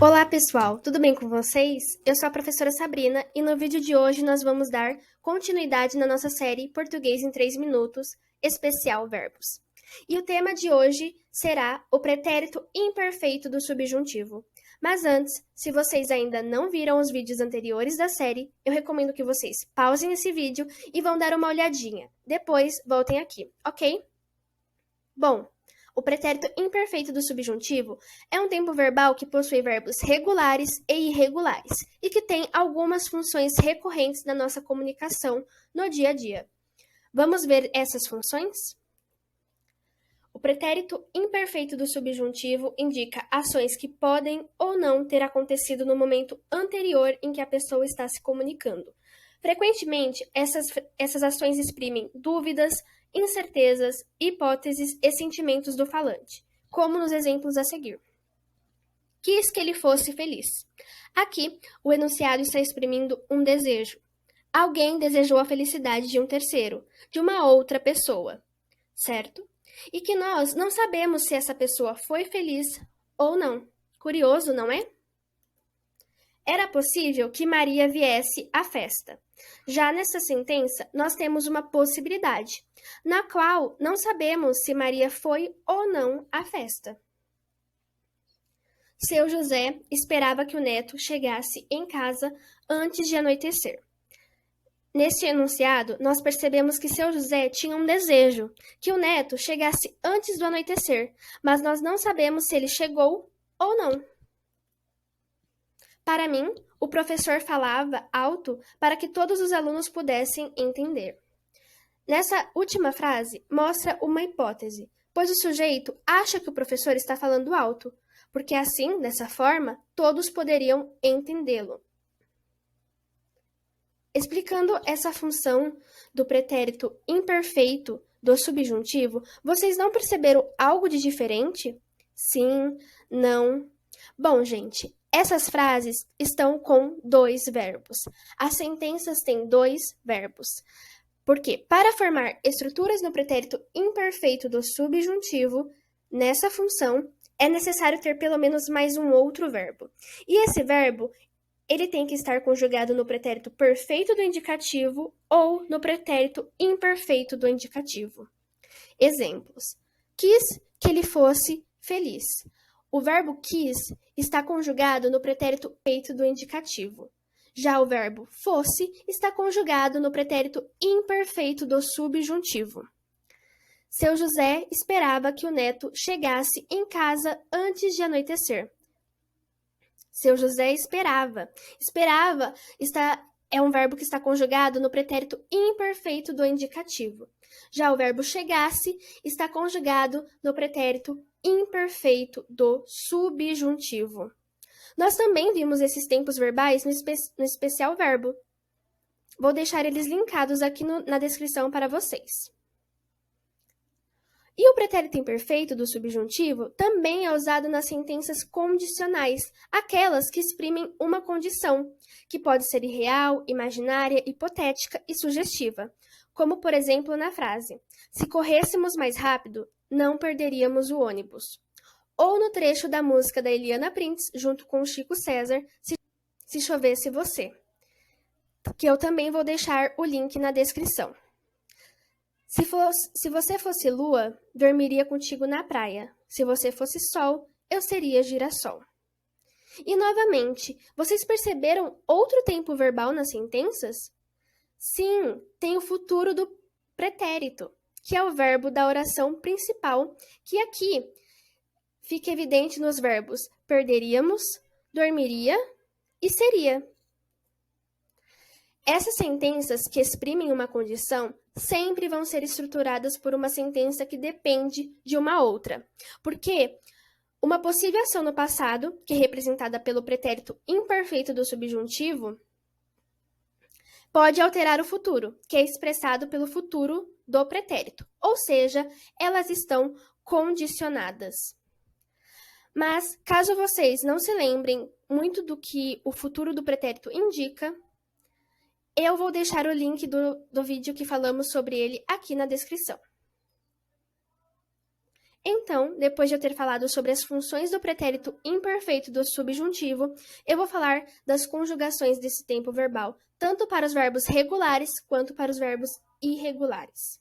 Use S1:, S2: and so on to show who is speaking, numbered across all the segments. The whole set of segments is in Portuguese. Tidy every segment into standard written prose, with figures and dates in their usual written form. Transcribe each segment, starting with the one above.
S1: Olá pessoal, tudo bem com vocês? Eu sou a professora Sabrina e no vídeo de hoje nós vamos dar continuidade na nossa série Português em 3 minutos, especial verbos. E o tema de hoje será o pretérito imperfeito do subjuntivo. Mas antes, se vocês ainda não viram os vídeos anteriores da série, eu recomendo que vocês pausem esse vídeo e vão dar uma olhadinha. Depois, voltem aqui, ok? Bom, o pretérito imperfeito do subjuntivo é um tempo verbal que possui verbos regulares e irregulares e que tem algumas funções recorrentes na nossa comunicação no dia a dia. Vamos ver essas funções? O pretérito imperfeito do subjuntivo indica ações que podem ou não ter acontecido no momento anterior em que a pessoa está se comunicando. Frequentemente, essas ações exprimem dúvidas, incertezas, hipóteses e sentimentos do falante, como nos exemplos a seguir. Quis que ele fosse feliz. Aqui, o enunciado está exprimindo um desejo. Alguém desejou a felicidade de um terceiro, de uma outra pessoa, certo? E que nós não sabemos se essa pessoa foi feliz ou não. Curioso, não é? Era possível que Maria viesse à festa. Já nessa sentença, nós temos uma possibilidade, na qual não sabemos se Maria foi ou não à festa. Seu José esperava que o neto chegasse em casa antes de anoitecer. Neste enunciado, nós percebemos que seu José tinha um desejo, que o neto chegasse antes do anoitecer, mas nós não sabemos se ele chegou ou não. Para mim, o professor falava alto para que todos os alunos pudessem entender. Nessa última frase, mostra uma hipótese, pois o sujeito acha que o professor está falando alto, porque assim, dessa forma, todos poderiam entendê-lo. Explicando essa função do pretérito imperfeito do subjuntivo, vocês não perceberam algo de diferente? Sim, não. Bom, gente, essas frases estão com 2 verbos. As sentenças têm 2 verbos. Porque, para formar estruturas no pretérito imperfeito do subjuntivo, nessa função, é necessário ter pelo menos mais um outro verbo. E esse verbo ele tem que estar conjugado no pretérito perfeito do indicativo ou no pretérito imperfeito do indicativo. Exemplos. Quis que ele fosse feliz. O verbo quis está conjugado no pretérito perfeito do indicativo. Já o verbo fosse está conjugado no pretérito imperfeito do subjuntivo. Seu José esperava que o neto chegasse em casa antes de anoitecer. Seu José esperava. Esperava é um verbo que está conjugado no pretérito imperfeito do indicativo. Já o verbo chegasse está conjugado no pretérito imperfeito do subjuntivo. Nós também vimos esses tempos verbais no especial verbo. Vou deixar eles linkados aqui na descrição para vocês. E o pretérito imperfeito do subjuntivo também é usado nas sentenças condicionais, aquelas que exprimem uma condição, que pode ser irreal, imaginária, hipotética e sugestiva, como por exemplo na frase: se corrêssemos mais rápido, não perderíamos o ônibus. Ou no trecho da música da Eliana Prince, junto com o Chico César, Se Chovesse Você, que eu também vou deixar o link na descrição. Se você fosse lua, dormiria contigo na praia. Se você fosse sol, eu seria girassol. E novamente, vocês perceberam outro tempo verbal nas sentenças? Sim, tem o futuro do pretérito, que é o verbo da oração principal, que aqui fica evidente nos verbos perderíamos, dormiria e seria. Essas sentenças que exprimem uma condição sempre vão ser estruturadas por uma sentença que depende de uma outra, porque uma possível ação no passado, que é representada pelo pretérito imperfeito do subjuntivo, pode alterar o futuro, que é expressado pelo futuro do pretérito, ou seja, elas estão condicionadas. Mas, caso vocês não se lembrem muito do que o futuro do pretérito indica, eu vou deixar o link do vídeo que falamos sobre ele aqui na descrição. Então, depois de eu ter falado sobre as funções do pretérito imperfeito do subjuntivo, eu vou falar das conjugações desse tempo verbal, tanto para os verbos regulares quanto para os verbos irregulares.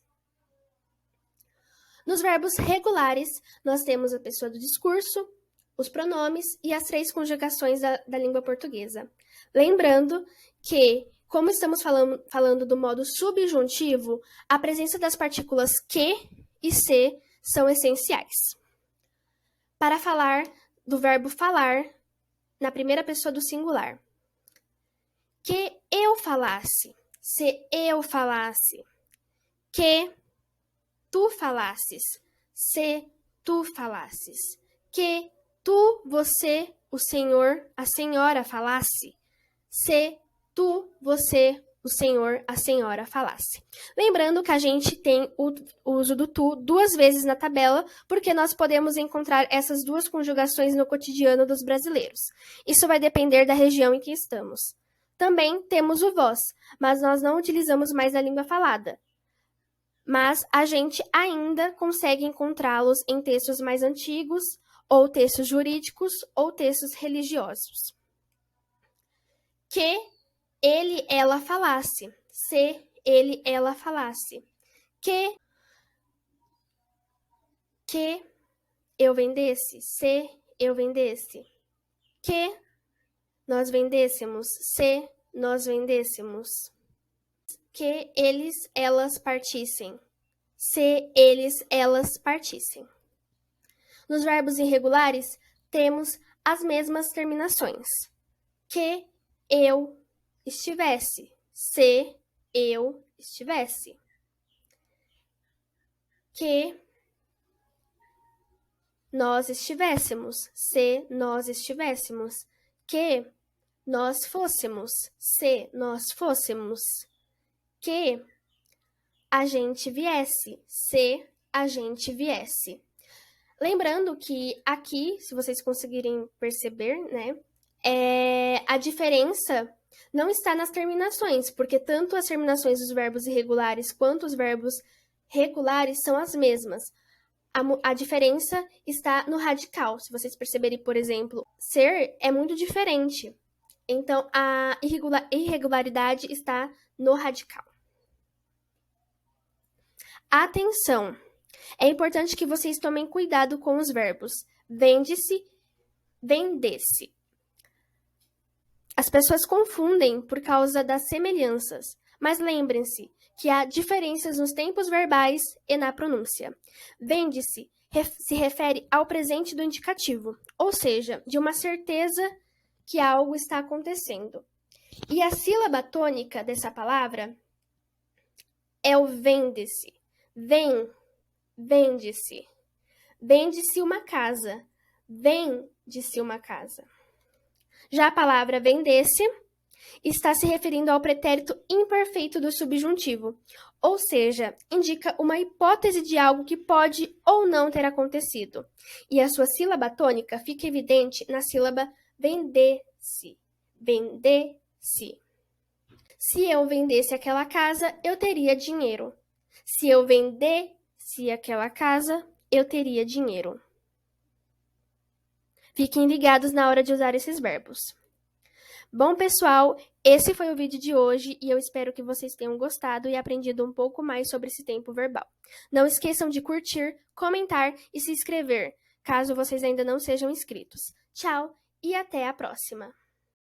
S1: Nos verbos regulares, nós temos a pessoa do discurso, os pronomes e as 3 conjugações da língua portuguesa. Lembrando que, como estamos falando do modo subjuntivo, a presença das partículas que e se são essenciais. Para falar do verbo falar na primeira pessoa do singular. Que eu falasse, se eu falasse. Que tu falasses, se tu falasses. Que tu, você, o senhor, a senhora falasse, se tu, você, o senhor, a senhora falasse. Lembrando que a gente tem o uso do tu 2 vezes na tabela, porque nós podemos encontrar essas 2 conjugações no cotidiano dos brasileiros. Isso vai depender da região em que estamos. Também temos o vós, mas nós não utilizamos mais a língua falada. Mas a gente ainda consegue encontrá-los em textos mais antigos, ou textos jurídicos, ou textos religiosos. Que ele, ela falasse. Se ele, ela falasse. Que eu vendesse. Se eu vendesse. Que nós vendêssemos. Se nós vendêssemos. Que eles, elas partissem. Se eles, elas partissem. Nos verbos irregulares, temos as mesmas terminações. Que eu estivesse, se eu estivesse. Que nós estivéssemos, se nós estivéssemos. Que nós fôssemos, se nós fôssemos. Que a gente viesse, se a gente viesse. Lembrando que aqui, se vocês conseguirem perceber, né, a diferença não está nas terminações, porque tanto as terminações dos verbos irregulares quanto os verbos regulares são as mesmas. A diferença está no radical. Se vocês perceberem, por exemplo, ser é muito diferente. Então, a irregularidade está no radical. Atenção! É importante que vocês tomem cuidado com os verbos vende-se, vendesse. As pessoas confundem por causa das semelhanças, mas lembrem-se que há diferenças nos tempos verbais e na pronúncia. Vende-se se refere ao presente do indicativo, ou seja, de uma certeza que algo está acontecendo. E a sílaba tônica dessa palavra é o vende-se. Vende-se. Vende-se uma casa. Vende-se uma casa. Já a palavra vendesse está se referindo ao pretérito imperfeito do subjuntivo, ou seja, indica uma hipótese de algo que pode ou não ter acontecido. E a sua sílaba tônica fica evidente na sílaba vendesse. Vendesse. Se eu vendesse aquela casa, eu teria dinheiro. Se eu vendesse aquela casa, eu teria dinheiro. Fiquem ligados na hora de usar esses verbos. Bom, pessoal, esse foi o vídeo de hoje e eu espero que vocês tenham gostado e aprendido um pouco mais sobre esse tempo verbal. Não esqueçam de curtir, comentar e se inscrever, caso vocês ainda não sejam inscritos. Tchau e até a próxima!